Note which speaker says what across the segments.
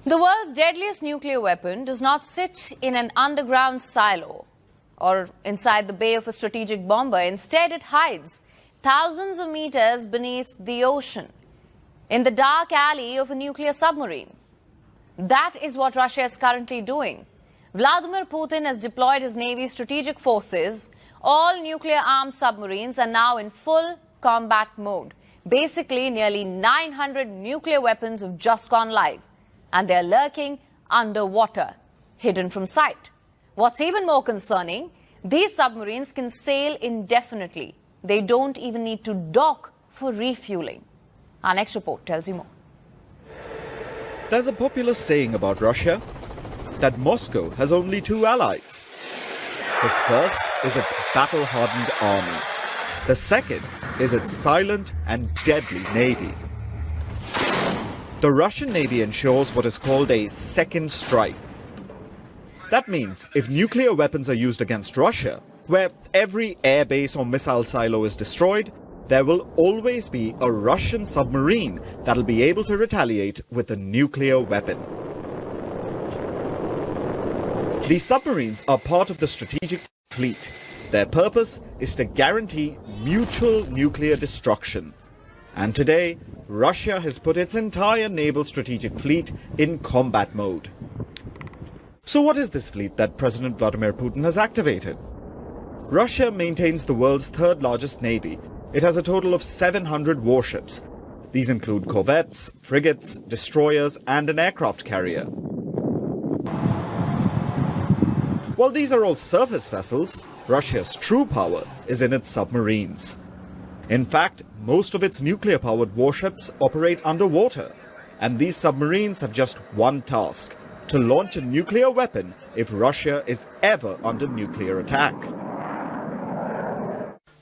Speaker 1: The world's deadliest nuclear weapon does not sit in an underground silo or inside the bay of a strategic bomber. Instead, it hides thousands of meters beneath the ocean in the dark alley of a nuclear submarine. That is what Russia is currently doing. Vladimir Putin has deployed his Navy's strategic forces. All nuclear-armed submarines are now in full combat mode. Basically, nearly 900 nuclear weapons have just gone live, and they're lurking underwater, hidden from sight. What's even more concerning, these submarines can sail indefinitely. They don't even need to dock for refueling. Our next report tells you more.
Speaker 2: There's a popular saying about Russia that Moscow has only two allies. The first is its battle-hardened army. The second is its silent and deadly navy. The Russian Navy ensures what is called a second strike. That means if nuclear weapons are used against Russia, where every airbase or missile silo is destroyed, there will always be a Russian submarine that'll be able to retaliate with a nuclear weapon. These submarines are part of the strategic fleet. Their purpose is to guarantee mutual nuclear destruction. And today, Russia has put its entire naval strategic fleet in combat mode. So what is this fleet that President Vladimir Putin has activated? Russia maintains the world's third largest navy. It has a total of 700 warships. These include corvettes, frigates, destroyers, and an aircraft carrier. While these are all surface vessels, Russia's true power is in its submarines. In fact, most of its nuclear-powered warships operate underwater, and these submarines have just one task: to launch a nuclear weapon if Russia is ever under nuclear attack.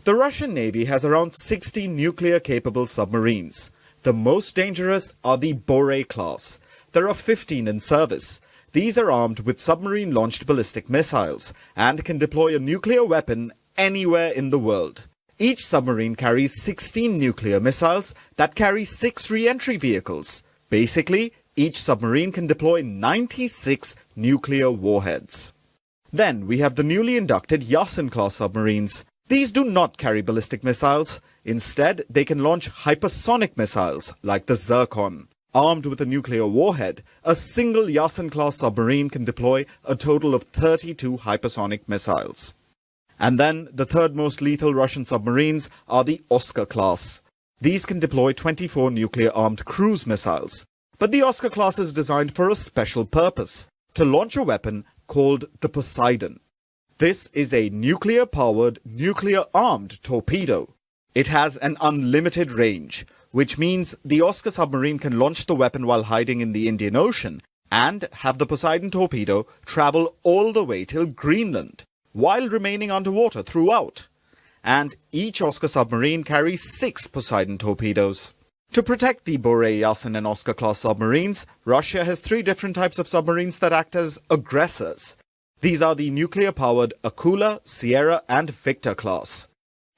Speaker 2: The Russian Navy has around 60 nuclear-capable submarines. The most dangerous are the Bore class. There are 15 in service. These are armed with submarine-launched ballistic missiles and can deploy a nuclear weapon anywhere in the world. Each submarine carries 16 nuclear missiles that carry 6 re-entry vehicles. Basically, each submarine can deploy 96 nuclear warheads. Then we have the newly inducted Yasin-class submarines. These do not carry ballistic missiles. Instead, they can launch hypersonic missiles like the Zircon. Armed with a nuclear warhead, a single Yasin-class submarine can deploy a total of 32 hypersonic missiles. And then, the third most lethal Russian submarines are the Oscar class. These can deploy 24 nuclear-armed cruise missiles. But the Oscar class is designed for a special purpose: to launch a weapon called the Poseidon. This is a nuclear-powered, nuclear-armed torpedo. It has an unlimited range, which means the Oscar submarine can launch the weapon while hiding in the Indian Ocean and have the Poseidon torpedo travel all the way till Greenland, while remaining underwater throughout. And each Oscar submarine carries 6 Poseidon torpedoes. To protect the Bore, Yasin and Oscar-class submarines, Russia has 3 different types of submarines that act as aggressors. These are the nuclear-powered Akula, Sierra and Victor class.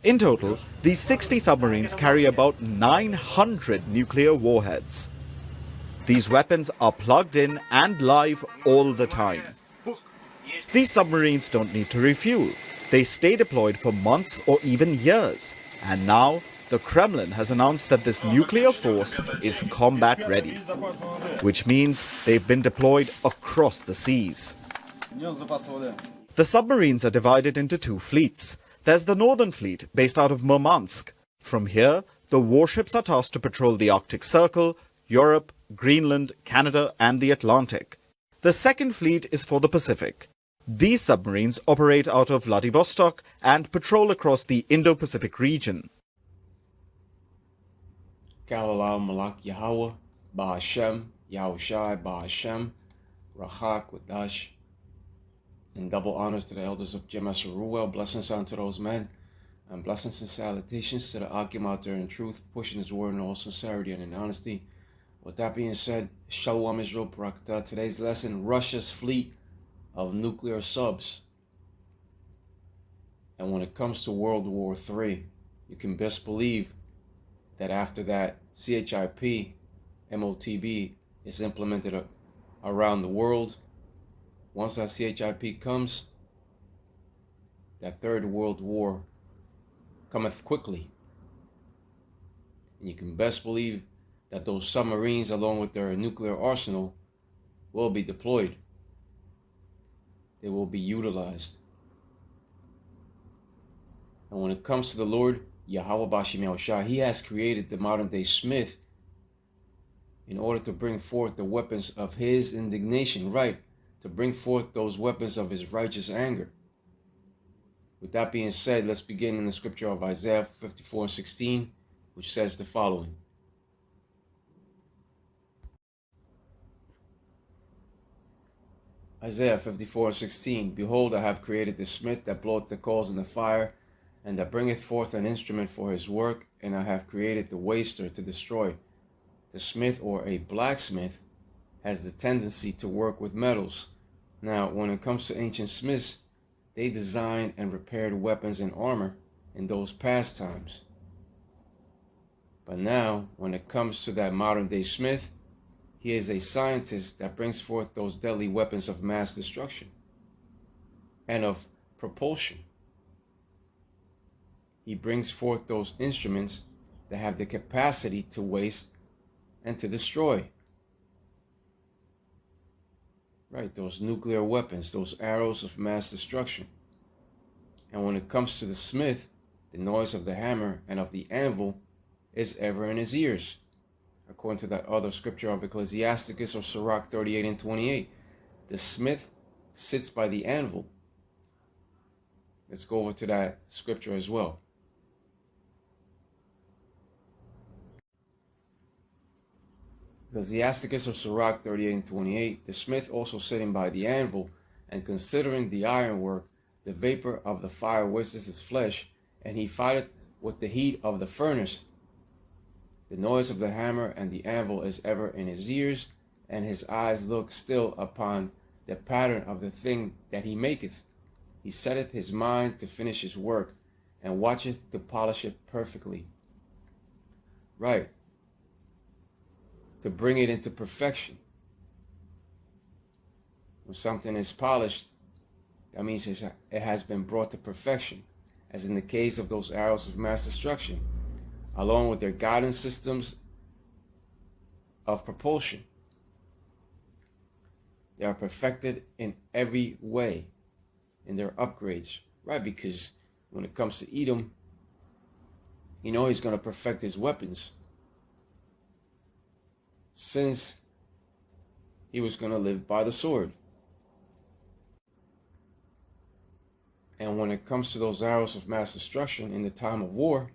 Speaker 2: In total, these 60 submarines carry about 900 nuclear warheads. These weapons are plugged in and live all the time. These submarines don't need to refuel. They stay deployed for months or even years. And now, the Kremlin has announced that this nuclear force is combat ready, which means they've been deployed across the seas. The submarines are divided into 2 fleets. There's the Northern Fleet, based out of Murmansk. From here, the warships are tasked to patrol the Arctic Circle, Europe, Greenland, Canada, and the Atlantic. The Second Fleet is for the Pacific. These submarines operate out of Vladivostok and patrol across the Indo-Pacific region.
Speaker 3: Kalalau Malak Yahweh, Ba'ashem, Yahushai, Ba'ashem, Rachak Wadash. And double honors to the elders of Jemas Ruel, blessings unto those men, and blessings and salutations to the Akim out there in truth, pushing his word in all sincerity and in honesty. With that being said, Shalom Israel Barakatah. Today's lesson: Russia's fleet of nuclear subs. And when it comes to World War III, you can best believe that after that CHIP, MOTB is implemented around the world. Once that CHIP comes, that third world war cometh quickly. And you can best believe that those submarines, along with their nuclear arsenal, will be deployed. They will be utilized. And when it comes to the Lord, Yahweh Bashim Yahushua, He has created the modern day Smith in order to bring forth the weapons of His indignation, right? To bring forth those weapons of His righteous anger. With that being said, let's begin in the scripture of Isaiah 54:16, which says the following. Isaiah 54:16, Behold, I have created the smith that bloweth the coals in the fire, and that bringeth forth an instrument for his work, and I have created the waster to destroy. The smith, or a blacksmith, has the tendency to work with metals. Now, when it comes to ancient smiths, they designed and repaired weapons and armor in those past times. But now, when it comes to that modern day smith, he is a scientist that brings forth those deadly weapons of mass destruction and of propulsion. He brings forth those instruments that have the capacity to waste and to destroy. Right, those nuclear weapons, those arrows of mass destruction. And when it comes to the smith, the noise of the hammer and of the anvil is ever in his ears. According to that other scripture of Ecclesiasticus or Sirach 38:28, the smith sits by the anvil. Let's go over to that scripture as well. Ecclesiasticus or Sirach 38:28, the smith also sitting by the anvil, and considering the ironwork, the vapor of the fire wasteth his flesh, and he fighteth with the heat of the furnace. The noise of the hammer and the anvil is ever in his ears, and his eyes look still upon the pattern of the thing that he maketh. He setteth his mind to finish his work, and watcheth to polish it perfectly. Right. To bring it into perfection. When something is polished, that means it has been brought to perfection, as in the case of those arrows of mass destruction, along with their guidance systems of propulsion. They are perfected in every way in their upgrades, right? Because when it comes to Edom, you know he's going to perfect his weapons, since he was going to live by the sword. And when it comes to those arrows of mass destruction in the time of war,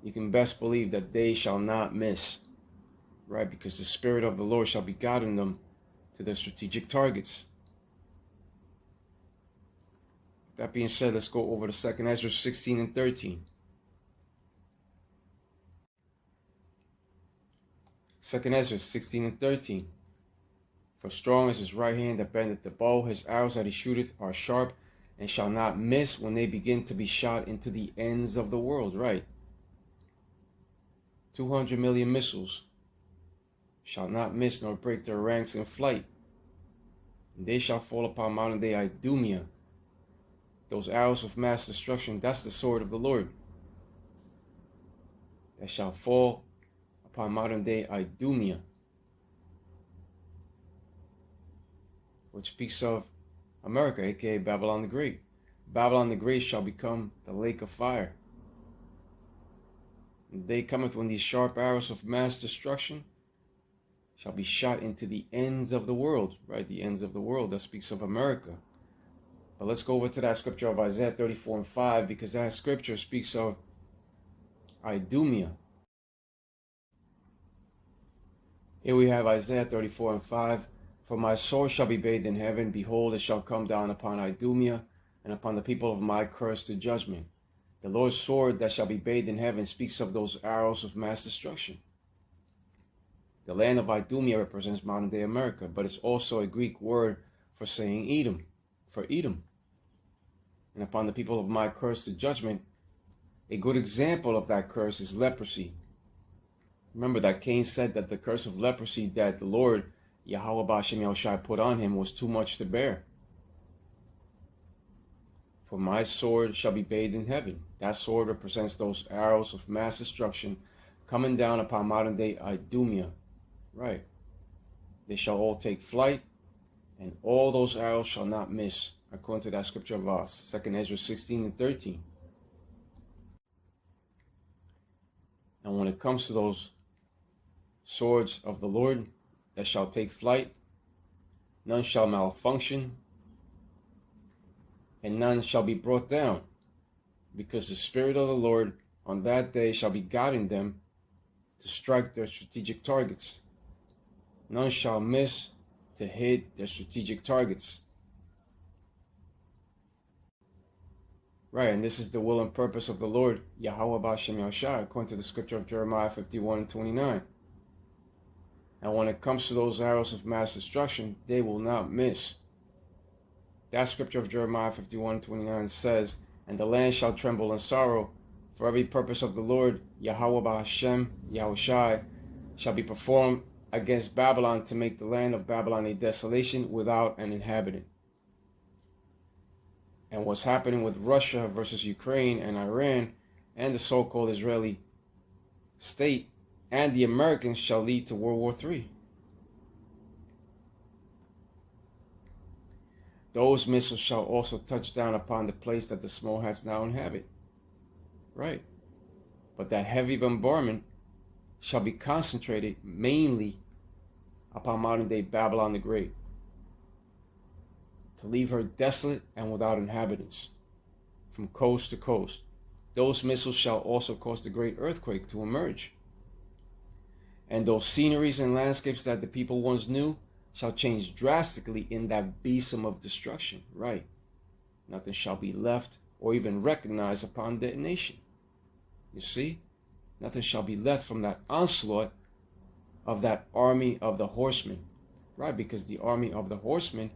Speaker 3: you can best believe that they shall not miss, right? Because the Spirit of the Lord shall be guiding them to their strategic targets. That being said, let's go over to 2 Esdras 16 and 13. 2 Esdras 16 and 13. For strong is his right hand that bendeth the bow, his arrows that he shooteth are sharp, and shall not miss when they begin to be shot into the ends of the world, right? 200 million missiles shall not miss nor break their ranks in flight. And they shall fall upon modern day Idumea. Those arrows of mass destruction, that's the sword of the Lord. That shall fall upon modern day Idumea, which speaks of America, aka Babylon the Great. Babylon the Great shall become the lake of fire. And the day cometh when these sharp arrows of mass destruction shall be shot into the ends of the world, right? The ends of the world, that speaks of America. But let's go over to that scripture of Isaiah 34 and 5, because that scripture speaks of Idumea. Here we have Isaiah 34 and 5. For my soul shall be bathed in heaven. Behold, it shall come down upon Idumea and upon the people of my curse to judgment. The Lord's sword that shall be bathed in heaven speaks of those arrows of mass destruction. The land of Idumea represents modern day America, but it's also a Greek word for saying Edom, for Edom. And upon the people of my curse to judgment, a good example of that curse is leprosy. Remember that Cain said that the curse of leprosy that the Lord Yahweh Ba'ashem Yahushai put on him was too much to bear. For my sword shall be bathed in heaven. That sword represents those arrows of mass destruction coming down upon modern day Idumea. Right. They shall all take flight, and all those arrows shall not miss, according to that scripture of us, 2 Esdras 16 and 13. And when it comes to those swords of the Lord that shall take flight, none shall malfunction, and none shall be brought down, because the Spirit of the Lord on that day shall be guiding them to strike their strategic targets. None shall miss to hit their strategic targets. Right, and this is the will and purpose of the Lord, Yahweh Ba'ashem Yahushai, according to the scripture of Jeremiah 51 and 29. And when it comes to those arrows of mass destruction, they will not miss. That scripture of Jeremiah 51 and 29 says, and the land shall tremble in sorrow, for every purpose of the Lord, Yahweh Ba'ashem Yahushai, shall be performed against Babylon to make the land of Babylon a desolation without an inhabitant. And what's happening with Russia versus Ukraine and Iran and the so-called Israeli state and the Americans shall lead to World War III. Those missiles shall also touch down upon the place that the small hats now inhabit. Right. But that heavy bombardment shall be concentrated mainly upon modern day Babylon the Great, to leave her desolate and without inhabitants from coast to coast. Those missiles shall also cause the great earthquake to emerge. And those sceneries and landscapes that the people once knew shall change drastically in that besom of destruction. Right. Nothing shall be left or even recognized upon detonation. You see? Nothing shall be left from that onslaught of that army of the horsemen. Right, because the army of the horsemen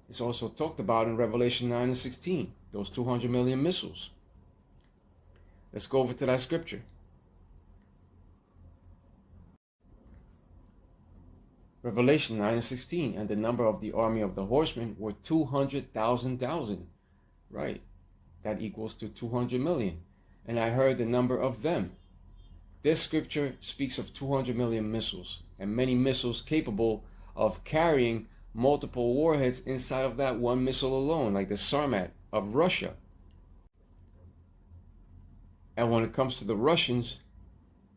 Speaker 3: is also talked about in Revelation 9 and 16. Those 200 million missiles. Let's go over to that scripture. Revelation 9 and 16. And the number of the army of the horsemen were 200,000. Right. That equals to 200 million. And I heard the number of them. This scripture speaks of 200 million missiles, and many missiles capable of carrying multiple warheads inside of that one missile alone, like the Sarmat of Russia. And when it comes to the Russians,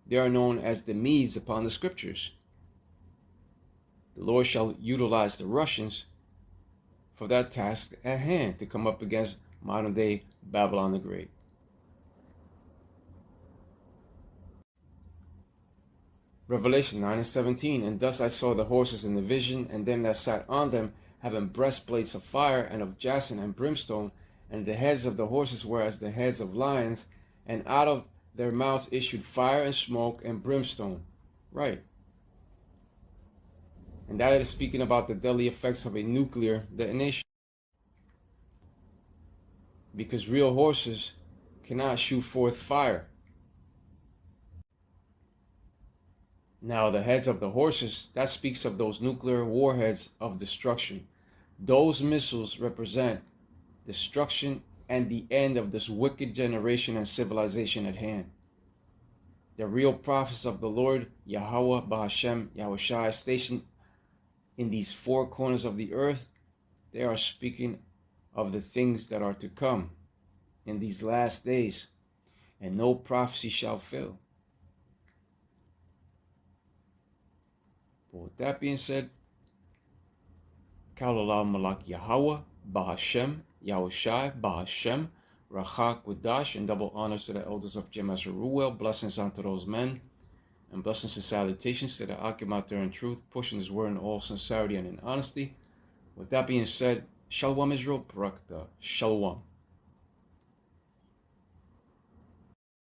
Speaker 3: they are known as the Medes upon the scriptures. The Lord shall utilize the Russians for that task at hand to come up against modern day Babylon the Great. Revelation 9 and 17. And thus I saw the horses in the vision, and them that sat on them, having breastplates of fire and of jacinth and brimstone, and the heads of the horses were as the heads of lions, and out of their mouths issued fire and smoke and brimstone. Right. And that is speaking about the deadly effects of a nuclear detonation. Because real horses cannot shoot forth fire. Now, the heads of the horses, that speaks of those nuclear warheads of destruction. Those missiles represent destruction and the end of this wicked generation and civilization at hand. The real prophets of the Lord, Yahweh Ba'ashem Yahushai, stationed in these four corners of the earth, they are speaking of the things that are to come in these last days, and no prophecy shall fail. But with that being said, Kalolam Malak Yahweh, Ba'ashem, Yahushai, Ba'ashem, Rachak Wadash, and double honors to the elders of Jem Ruel, blessings unto those men, and blessings and salutations to the Akim out there in truth, pushing his word in all sincerity and in honesty. With that being said, Shalom Israel, Barakatah, Shalom.